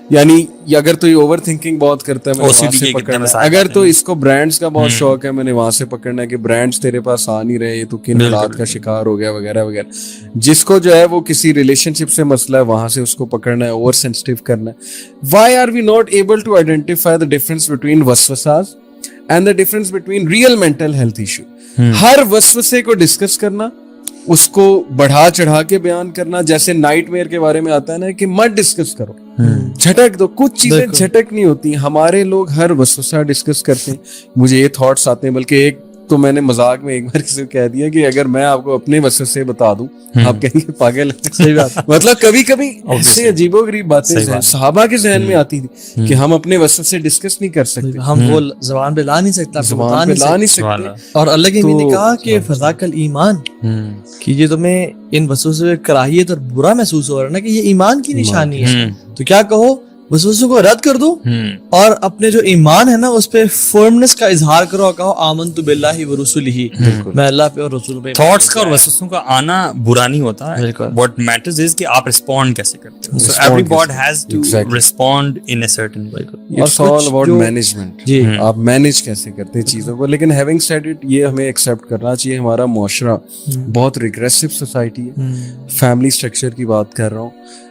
یعنی اگر تو یہ اوور تھنکنگ بہت کرتا ہے میں وہاں سے پکڑنا ہے, اگر تو اس کو برانڈس کا بہت شوق ہے میں نے وہاں سے پکڑنا ہے کہ برانڈس تیرے پاس آ نہیں رہے, تو کن حالات کا شکار ہو گیا وغیرہ وغیرہ. جس کو جو ہے وہ کسی ریلیشن شپ سے مسئلہ ہے وہاں سے اس کو پکڑنا ہے, اوور سینسٹیو کرنا ہے. Why are we not able to identify the difference between وسوساز and the difference between real mental health issue. ہر وسوسے کو ڈسکس کرنا, اس کو بڑھا چڑھا کے بیان کرنا, جیسے نائٹ میئر کے بارے میں آتا ہے نا کہ مت ڈسکس کرو, جھٹک دو. کچھ چیزیں جھٹک نہیں ہوتی. ہمارے لوگ ہر وسوسہ ڈسکس کرتے ہیں. مجھے یہ تھاٹس آتے ہیں, بلکہ ایک تو میں نے مذاق میں ایک بار کسی کو کہہ دیا کہ اگر میں آپ کو اپنے وسوسے بتا دوں آپ کہیں گے پاگل ہے. مطلب کبھی کبھی ایسے عجیب و غریب باتیں صحابہ کے ذہن میں آتی تھی کہ ہم اپنے وسوسے ڈسکس نہیں کر سکتے, ہم وہ زبان پہ لا نہیں سکتے, زبان پہ لا نہیں سکتے. اور اللہ کے نبی نے کہا کہ فذاک الایمان, کہ یہ تمہیں ان وسوسوں سے کراہیت اور برا محسوس ہو رہا ہے نا کہ یہ ایمان کی نشانی ہے, تو کیا کہو وسوسوں کو رد کر دو اور اپنے جو ایمان ہے نا اس پہ فرمنس کا اظہار کرو اور کہو آمنت باللہ ورسولہ, میں اللہ پہ اور رسول پہ. تھاٹس کا اور وسوسوں کا آنا برا نہیں ہوتا ہے, what matters is کہ آپ رسپونڈ کیسے کرتے ہو. So everybody has to respond in a certain way. It's all about management. آپ مینیج کیسے کرتے ہیں چیزوں کو. لیکن having said it, یہ ہمیں ایکسیپٹ کرنا چاہیے ہمارا معاشرہ بہت ریگریسو سوسائٹی ہے. فیملی اسٹرکچر کی بات کر رہا ہوں,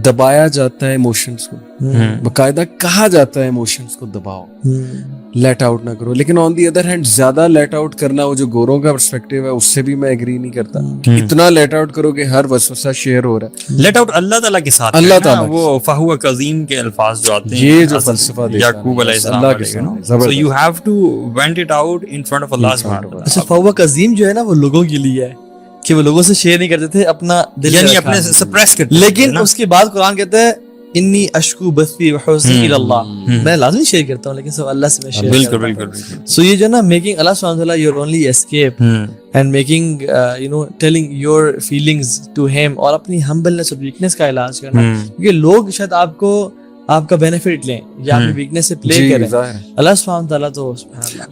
دبایا جاتا ہے ایموشنس کو, باقاعدہ کہا جاتا ہے ایموشنس کو دباؤ, لیٹ آؤٹ نہ کرو. لیکن آن دی ادر ہینڈ زیادہ لیٹ آؤٹ کرنا, وہ جو گوروں کا پرسپیکٹیو ہے اس سے بھی میں ایگری نہیں کرتا. اتنا لیٹ آؤٹ کرو کہ ہر وسوسہ شیئر ہو رہا ہے. لیٹ آؤٹ اللہ تعالیٰ کے ساتھ, اللہ تعالیٰ وہ فہو قدیم کے الفاظ جو آتے ہیں, یہ جو فلسفہ یعقوب علیہ السلام کے ساتھ, so you have to vent it out in front of Allah subhanahu wa ta'ala. اچھا فہو قدیم جو ہے نا وہ لوگوں کے لیے ہے کہ وہ لوگوں سے شیئر نہیں کرتے تھے اپنا دل, یعنی اپنے سپریس کرتے. لیکن اس کے بعد قرآن کہتا ہے انی اشکو بثی وحزنی الی اللہ, میں لازمی شیئر کرتا ہوں لیکن سب اللہ سے میں شیئر کرتا ہوں. بالکل. سو یہ جو نا میکنگ اللہ سبحانہ وتعالی your only escape and making you know telling your feelings to him, اور اپنی ہمبلنس اور ویکنیس کا علاج کرنا, کیونکہ لوگ شاید آپ کو آپ کا بینیفٹ لیں یا اپنی ویکنیس سے پلے کریں. اللہ سبحانہ وتعالیٰ تو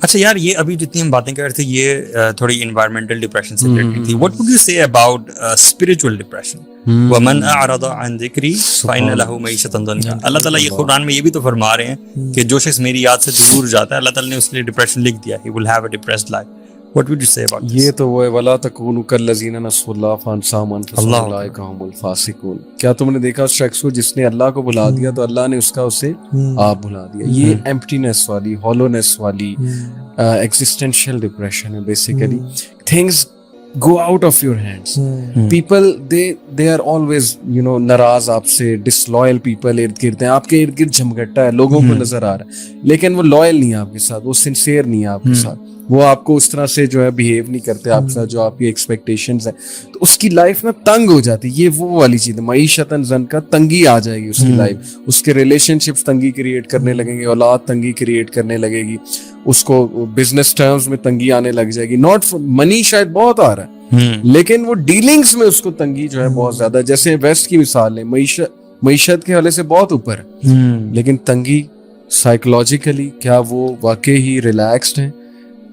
اچھا یار یہ ابھی جتنی ہم باتیں کر رہے تھے یہ تھوڑی انوائرمنٹل ڈپریشن سے ریلیٹڈ تھی. واٹ وڈ یو سے اباؤٹ اسپرچوئل ڈپریشن؟ ومن اعرض عن ذکری فإن له معیشۃ ضنکا. اللہ تعالیٰ یہ قرآن میں یہ بھی تو فرما رہے ہیں کہ جو شخص میری یاد سے دور جاتا ہے اللہ تعالیٰ نے اس کے لیے ڈپریشن لکھ دیا, he will have a depressed life. What would you say about this? یہ تو وہ ہے وَلَا تَكُونُوا كَالَّذِينَ نَسُوا اللَّهَ فَأَنسَاهُمْ أَنفُسَهُمْ أُولَٰئِكَ هُمُ الْفَاسِقُونَ. کیا تم نے دیکھا اس شخص کو جس نے اللہ کو بھلا دیا تو اللہ نے اس کا اسے آپ بھلا دیا. یہ ایمپٹینس والی, ہالونیس والی ایگزسٹینشیل ڈپریشن ہے basically. Things go out of your hands. People they are always ناراض آپ سے, disloyal people ارد گرد ہیں, آپ کے ارد گرد جھمگٹا ہے, لوگوں کو نظر آ رہا ہے لیکن وہ لوئل نہیں ہے آپ کے ساتھ, وہ سنسیئر نہیں ہے آپ کے ساتھ, وہ آپ کو اس طرح سے جو ہے بیہیو نہیں کرتے آپ کے ساتھ جو آپ کی ایکسپیکٹیشنز ہیں, تو اس کی لائف نا تنگ ہو جاتی ہے. یہ وہ والی چیز ہے معیشتاً زن کا تنگی آ جائے گی اس کی لائف, اس کے ریلیشن شپس تنگی کریٹ کرنے لگیں گے, اولاد تنگی کریٹ کرنے لگے گی, اس کو بزنس ٹرمز میں تنگی آنے لگ جائے گی. ناٹ منی شاید بہت آ رہا ہے لیکن وہ ڈیلنگز میں اس کو تنگی جو ہے بہت زیادہ. جیسے ویسٹ کی مثال ہے, معیشت کے حوالے سے بہت اوپر ہے لیکن تنگی سائیکولوجیکلی کیا وہ واقعی ہی ریلیکسڈ ہیں؟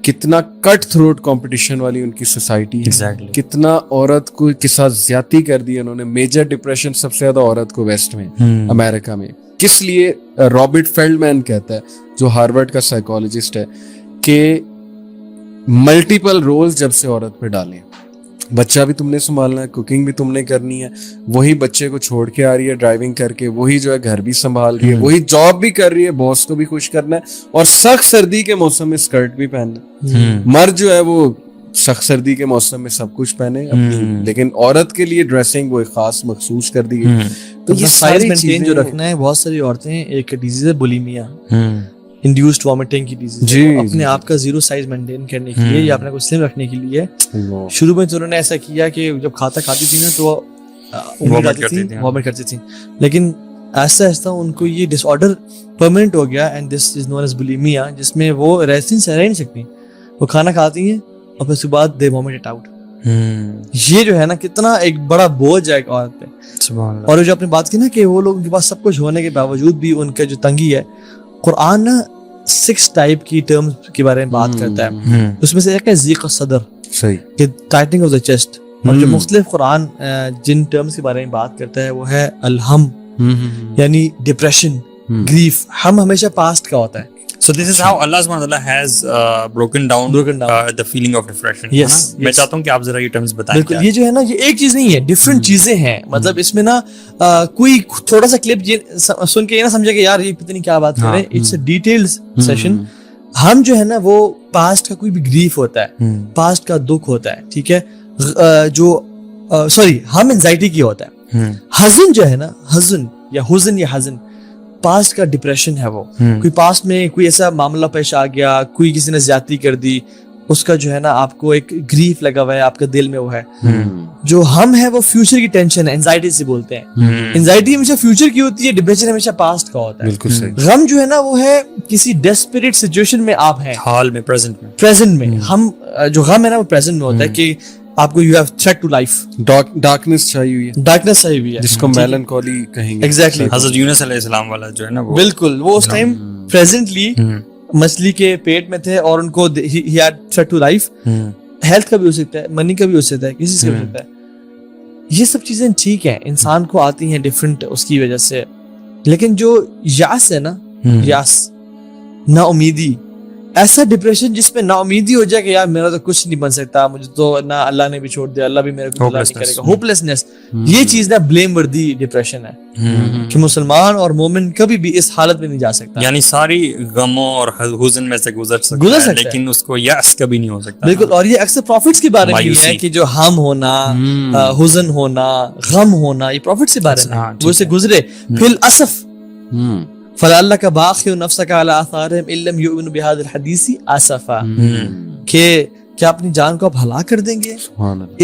کتنا کٹ تھروٹ کمپٹیشن والی ان کی سوسائٹی ہے, کتنا عورت کو کے ساتھ زیادتی کر دی انہوں نے. میجر ڈپریشن سب سے زیادہ عورت کو ویسٹ میں, امریکہ میں. کس لیے؟ رابرٹ فیلڈمین کہتا ہے جو ہارورڈ کا سائیکالوجسٹ ہے کہ ملٹیپل رولز جب سے عورت پہ ڈالیں, بچہ بھی تم نے سنبھالنا ہے, کوکنگ بھی تم نے کرنی ہے, وہی بچے کو چھوڑ کے آ رہی ہے ڈرائیونگ کر کے, وہی جو ہے گھر بھی سنبھال رہی ہے, وہی جاب بھی کر رہی ہے, باس کو بھی خوش کرنا ہے, اور سخت سردی کے موسم میں اسکرٹ بھی پہننا. مرد جو ہے وہ سخت سردی کے موسم میں سب کچھ پہنے لیکن عورت کے لیے ڈریسنگ وہ خاص مخصوص کر دی گئی. تو یہ سائز مینٹین جو رکھنا ہے, بہت ساری عورتیں, ایک ڈیزیز ہے بولیمیا, انڈیوسڈ وامٹنگ کی ڈیزیز, اپنے آپ کا زیرو سائز مینٹین کرنے کے لیے یا اپنے کو سلم رکھنے کے لیے شروع میں تو انہوں نے ایسا کیا کہ جب کھاتی تھی نا تو وامٹ کرتی تھی, لیکن ایسا ایسا ان کو یہ ڈس آرڈر پرماننٹ ہو گیا and this is known as بولیمیا, جس میں وہ رہ نہیں سکتی, وہ کھانا کھاتی ہیں اور پھر اس کے بعد دے وامٹ اٹ آؤٹ. یہ جو ہے نا کتنا ایک بڑا بوجھ ہے ایک عورت پہ. اور جو آپ نے بات کی نا کہ وہ لوگ ان کے پاس سب کچھ ہونے کے باوجود بھی ان کا جو تنگی ہے, قرآن نا 6 ٹائپ کی ٹرمز کے بارے میں بات کرتا ہے. اس میں سے ایک ہے ضیق الصدر, کہ ٹائٹنگ آف دا چیسٹ. اور جو مختلف قرآن جن ٹرمز کے بارے میں بات کرتا ہے وہ ہے الہم یعنی ڈپریشن, گریف, ہم ہمیشہ پاسٹ کا ہوتا ہے. So this is how Allah subhanahu wa ta'ala has broken down the feeling of depression. Yes. میں چاہتا ہوں کہ آپ ذرا یہ ٹرمز بتائیں. بالکل, یہ جو ہے نا یہ ایک چیز نہیں ہے, ڈفرینٹ چیزیں ہیں. مطلب اس میں نا کوئی تھوڑا سا کلپ سن کے یہ نہ سمجھے کہ یار یہ پتہ نہیں کیا بات کر رہے ہیں. It's a detailed session. ہم جو ہے نا وہ پاسٹ کا کوئی بھی گریف ہوتا ہے, پاسٹ کا دکھ ہوتا ہے, ٹھیک ہے, جو سوری ہم انزائٹی کی ہوتا ہے. حزن جو ہے نا, حزن یا حزن پاسٹ کا ڈپریشن ہے. وہ کوئی پاسٹ میں کوئی ایسا معاملہ پیش آ گیا, کوئی کسی نے زیادتی کر دی, اس کا جو ہے نا آپ کو ایک گریف لگا ہوا ہے آپ کا دل میں. وہ ہے جو ہم ہے وہ فیوچر کی ٹینشن ہے, انزائٹی سے بولتے ہیں. انزائٹی ہمیشہ فیوچر کی ہوتی ہے, ڈپریشن ہمیشہ پاسٹ کا ہوتا ہے. بالکل صحیح. غم جو ہے نا وہ ہے کسی ڈیسپریٹ سچویشن میں آپ ہیں, حال میں, پریزنٹ میں. ہم جو غم ہے نا وہ پریزنٹ میں ہوتا ہے کہ آپ کو you have threat to life, darkness چھائی ہوئی ہے, ڈارکنس آئی ہوئی ہے, جس کو میلنکولی کہیں گے. ایگزیکٹلی. حضرت یونس علیہ السلام والا جو ہے نا وہ بالکل, وہ اس ٹائم پریزنٹلی مچھلی کے پیٹ میں تھے اور ان کو ہی had threat to life. Health کا بھی ہو سکتا ہے, منی کا بھی ہو سکتا ہے, کسی سے بھی ہو سکتا ہے. یہ سب چیزیں ٹھیک ہیں, انسان کو آتی ہیں ڈفرینٹ اس کی وجہ سے. لیکن جو یاس ہے نا, یاس, نا امیدی, ایسا ڈپریشن جس میں نا امیدی ہو جائے کہ یار میرا تو کچھ نہیں بن سکتا, مجھے تو نہ اللہ نے بھی چھوڑ دیا, اللہ بھی میرے کو نہیں کرے گا, ہوپلیسنس. یہ چیز نا بلیم وردی ڈپریشن ہے کہ مسلمان اور مومن کبھی بھی اس حالت میں نہیں جا سکتا. یعنی ساری غموں اور حزن میں سے گزر سکتا ہے لیکن اس کو یأس کبھی نہیں ہو سکتا. بالکل. اور یہ اکثر پروفٹس کے بارے میں ہے کہ جو ہم ہونا, حزن ہونا, غم ہونا, یہ پروفٹس کے بارے میں وہ اسے گزرے. پھر اسف فَلَعَلَّكَ بَاخِعٌ نَفْسَكَ عَلَىٰ آثَارِهِمْ إِن لَّمْ يُؤْمِنُوا بِهَٰذَا الْحَدِيثِ آسَفًا, کہ کیا اپنی جان کو آپ ہلاک کر دیں گے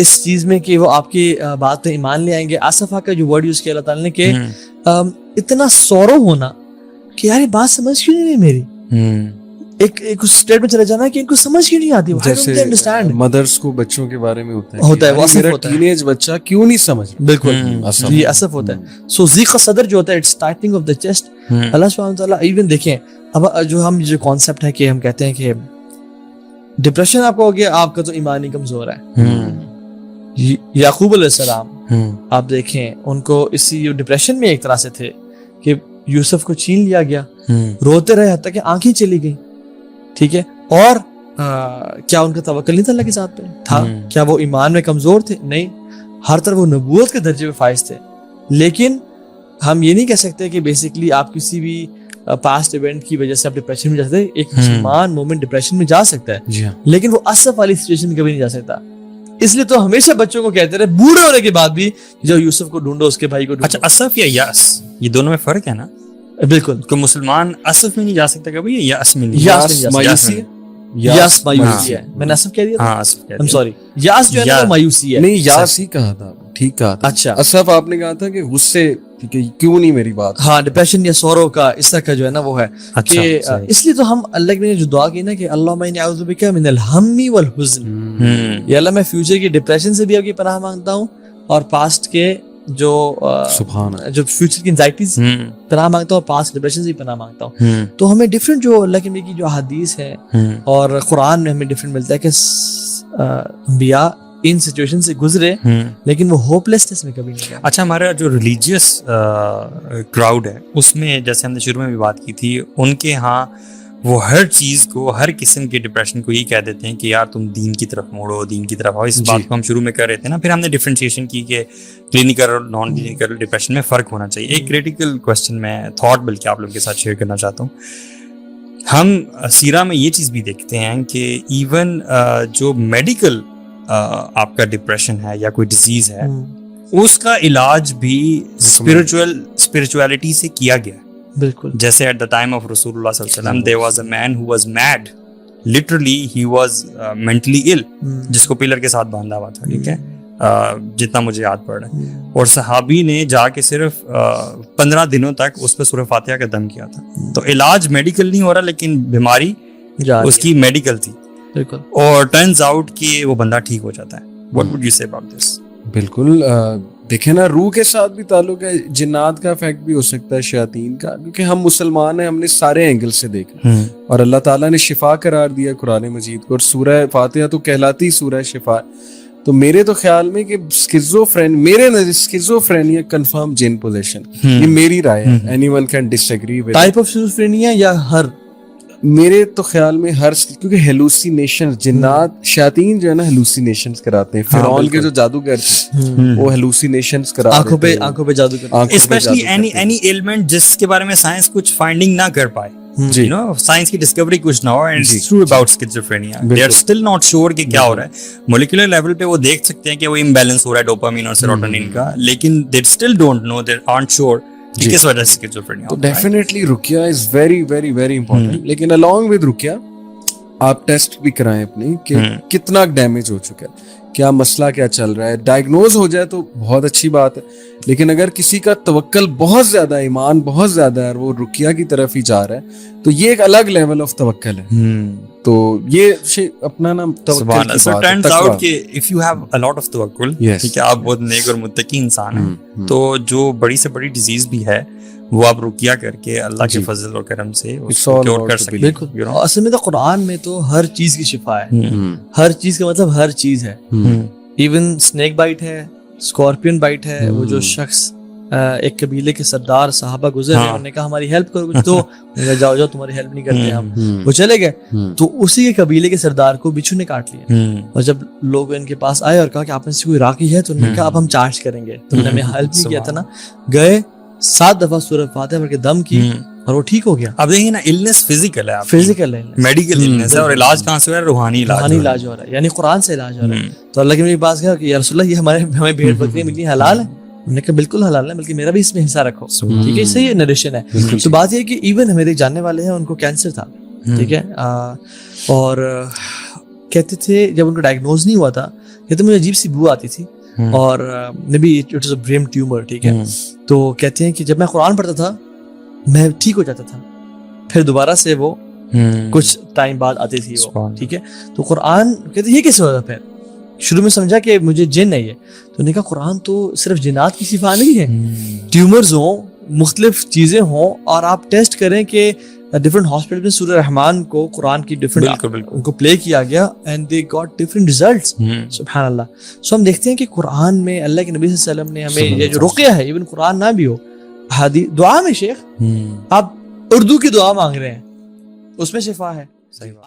اس چیز میں کہ وہ آپ کی بات پہ ایمان لے آئیں گے. آسفا کا جو ورڈ یوز کیا اللہ تعالیٰ نے کہ اتنا سورو ہونا کہ یار یہ بات سمجھ کیوں نہیں میری, ایک اسٹیٹ میں چلے جانا کہ ان کو سمجھ کیوں نہیں آتی. جیسے مدرس کو بچوں کے بارے میں ہوتا ہے وہ میرا ٹینیج بچہ کیوں نہیں سمجھ. بالکل, یہ اسف ہوتا ہے. سو ضیق صدر جو ہوتا ہے, it's tightening of the chest. Allah سبحانہ وتعالیٰ ایون دیکھیں اب جو ہم جو کانسیپٹ ہے کہ ہم کہتے ہیں کہ ڈپریشن آپ کو ہو گیا, آپ کا تو ایمان ہی کمزور ہے. یعقوب علیہ السلام آپ دیکھیں ان کو اسی ڈپریشن میں ایک طرح سے تھے کہ یوسف کو چھین لیا گیا, روتے رہے حتیٰ کہ آنکھیں چلی گئی. ٹھیک ہے, اور کیا ان کا توکل نہیں تھا اللہ کے ساتھ پہ تھا؟ کیا وہ ایمان میں کمزور تھے؟ نہیں, ہر طرح وہ نبوت کے درجے پہ فائز تھے. لیکن ہم یہ نہیں کہہ سکتے کہ بیسکلی آپ کسی بھی پاسٹ ایونٹ کی وجہ سے آپ ڈپریشن میں جا سکتے. ایک مسلمان مومن ڈپریشن میں جا سکتا ہے, لیکن وہ اسف والی سچویشن میں کبھی نہیں جا سکتا. اس لیے تو ہمیشہ بچوں کو کہتے رہے بوڑھے ہونے کے بعد بھی جو یوسف کو ڈھونڈو, اس کے بھائی کو ڈھونڈو. اچھا, اسف یا یاس, یہ دونوں میں فرق ہے نا؟ بالکل. کہ مسلمان اسف میں نہیں جا سکتا کبھی, یا یاس میں نہیں. یاس مایوسی ہے. میں نے اسف کہہ دیا تھا, ہاں اسف کہہ دیا. سوری, یاس جو ہے نا وہ مایوسی ہے. نہیں, یاس ہی کہا تھا, ٹھیک کہا تھا. اچھا, اسف آپ نے کہا تھا کہ غصے کیوں نہیں میری بات. ہاں, ڈپریشن یا سورو کا اس طرح کا جو ہے نا وہ ہے کہ اس لیے تو ہم اللہ کے جو دعا کی نا کہ اللہم انی اعوذ بک من الہم والحزن, یا اللہ میں فیوچر کی ڈپریشن سے بھی آپ کی پناہ مانگتا ہوں, اور پاسٹ کے جو فیوچر کی انزائٹیز پناہ مانگتا ہوں, اور پاسٹ ڈپریشن سے بھی پناہ مانگتا ہوں. تو ہمیں ڈفرینٹ جو اللہ کے نبی کی جو احادیث ہے اور قرآن میں ہمیں ڈفرینٹ ملتا ہے کہ انبیاء ان سچویشن سے گزرے لیکن وہ ہوپلیسنس میں کبھی نہیں گئے. اچھا, ہمارا جو ریلیجیس کراؤڈ ہے اس میں جیسے ہم نے شروع میں بھی بات کی تھی, ان کے ہاں وہ ہر چیز کو, ہر قسم کے ڈپریشن کو یہ کہہ دیتے ہیں کہ یار تم دین کی طرف موڑو, دین کی طرف آؤ. اس بات کو ہم شروع میں کر رہے تھے نا, پھر ہم نے ڈفرینشیشن کی کہ کلینکل اور نان کلینکل ڈپریشن میں فرق ہونا چاہیے. ایک کریٹیکل کوسچن میں تھاٹ بلکہ آپ لوگوں کے ساتھ شیئر کرنا چاہتا ہوں. ہم سیرہ میں یہ چیز بھی دیکھتے ہیں کہ ایون جو میڈیکل آپ کا ڈپریشن ہے یا کوئی ڈیزیز ہے, اس کا علاج بھی اسپرچویلٹی سے کیا گیا. بالکل. جیسے ایٹ دا ٹائم آف رسول اللہ صلی اللہ علیہ وسلم there was a man who was mad, literally he was mentally ill, جس کو پلر کے ساتھ باندھا ہوا تھا. ٹھیک ہے, جتنا مجھے یاد پڑ رہا ہے. اور صحابی نے جا کے صرف 15 دنوں تک اس پہ سورہ فاتحہ کا دم کیا تھا. تو علاج میڈیکل نہیں ہو رہا لیکن بیماری اس کی میڈیکل تھی. بالکل. اور ٹرنز آؤٹ کہ وہ بندہ ٹھیک ہو جاتا ہے. What would you say about this? بالکل, دیکھیں نا, روح کے ساتھ بھی تعلق ہے, جنات کا افیکٹ بھی ہو سکتا ہے, شیاطین کا, کیونکہ ہم مسلمان ہیں, ہم نے سارے اینگل سے دیکھا, اور اللہ تعالیٰ نے شفا قرار دیا قرآن مجید کو, اور سورہ فاتحہ تو کہلاتی سورہ شفا. تو میرے تو خیال میں کہ میرے نظر اسکیزوفرینیا کنفرم جن پوزیشن، یہ میری رائے ہے، anyone can disagree with type of schizophrenia یا ہر، میرے تو خیال میں ہر، کیونکہ ہیلوسینیشن، جنات شیاطین جو ہے نا ہیلوسینیشنز کراتے ہیں. فرعون کے جو جادوگر تھے وہ ہیلوسینیشنز کراتے ہیں، آنکھوں پہ جادو کرتے، اسپیشلی اینی ایلمنٹ جس کے بارے میں سائنس کچھ فائنڈنگ نہ کر پائے، جی you know سائنس کی ڈسکوری کچھ نہ ہو، and it's true about schizophrenia. They are still not sure کہ کیا ہو رہا ہے. مولیکولر لیول پہ وہ دیکھ سکتے ہیں کہ وہ امبیلنس ہو رہا ہے ڈوپامین اور سیروٹونین کا، لیکن they still don't know, they aren't sure کہ کس وجہ سے اسکیزوفرینیا. تو ڈیفینیٹلی رقیہ is very very very important. لیکن along with رقیہ آپ ٹیسٹ بھی کرائیں اپنے کہ کتنا ڈیمیج ہو چکا ہے، کیا مسئلہ کیا چل رہا ہے. ڈائگنوز ہو جائے تو بہت اچھی بات ہے، لیکن اگر کسی کا توکل بہت زیادہ، ایمان بہت زیادہ ہے اور وہ رقیہ کی طرف ہی جا رہا ہے تو یہ ایک الگ لیول آف توکل ہے. تو یہ اپنا نا توکل کی بات ہے. ٹرنز کہ if you have a lot of توکل، ٹھیک ہے، آپ بہت نیک اور متقی انسان ہیں، تو جو بڑی سے بڑی ڈیزیز بھی ہے وہ آپ رقیہ کر کے اللہ کے فضل اور کرم سے اس کو کیور کر سکتے ہیں. بالکل. اصل میں تو قرآن میں تو ہر چیز کی شفا ہے، ہر چیز کا مطلب ہر چیز ہے. ایون اسنیک بائٹ ہے، اسکارپین بائٹ ہے. وہ جو شخص ایک قبیلے کے سردار صحابہ گزرے، انہوں نے کہا ہماری ہیلپ کرو کچھ، تو جاؤ جاؤ تمہاری ہیلپ نہیں کرتے ہم. وہ چلے گئے تو اسی کے قبیلے کے سردار کو بچھو نے کاٹ لیا. اور جب لوگ ان کے پاس آئے اور کہا کہ آپ میں سے کوئی عراقی ہے، تو انہوں نے کہا اب ہم چارج کریں گے، تم نے ہمیں ہیلپ نہیں کیا تھا نا. گئے 7 دفعہ سورہ فاتحہ پڑھ کے دم کی اور وہ ٹھیک ہو گیا. اب دیکھیں نا، النس فزیکل ہے، فزیکل ہے، میڈیکل النس ہے، اور علاج کہاں سے ہو رہا ہے؟ روحانی علاج ہو رہا ہے، یعنی قرآن سے علاج ہو رہا ہے. تو اللہ کے میرے پاس کہا کہ یا رسول اللہ، یہ ہمیں بھیڑ بکریاں ملی حلال ہے؟ انہوں نے کہا بالکل حلال ہے، بلکہ میرا بھی اس میں حصہ رکھو. ٹھیک ہے، صحیح نریشن ہے. تو بات یہ ہے کہ ایون میرے جاننے والے ہیں، ان کو کینسر تھا، ٹھیک ہے، اور کہتے تھے جب ان کو ڈائگنوز نہیں ہوا تھا، کہتے مجھے عجیب سی بو آتی تھی، اور maybe it was a brain tumour. ٹھیک ہے، تو کہتے ہیں کہ جب میں قرآن پڑھتا تھا میں ٹھیک ہو جاتا تھا، پھر دوبارہ سے وہ کچھ ٹائم بعد آتی تھی وہ. ٹھیک ہے، تو قرآن کہتے یہ کیسے ہوتا؟ پھر شروع میں سمجھا کہ مجھے جن ہے یہ، تو نے کہا قرآن تو صرف جنات کی شفا نہیں ہے، ٹیومرز ہوں، مختلف چیزیں ہوں، اور آپ ٹیسٹ کریں کہ ڈفرنٹ ہاسپٹل میں سورہ رحمان کو قرآن کی ڈفرنٹ ان کو پلے کیا گیا and they got different results. سبحان اللہ. سو ہم دیکھتے ہیں کہ قرآن میں اللہ کے نبی صلی اللہ علیہ وسلم نے ہمیں یہ جو رقیہ ہے، ایون قرآن نہ بھی ہو، حدیث دعا میں شیخ آپ اردو کی دعا مانگ رہے ہیں، اس میں شفا ہے. صحیح بات.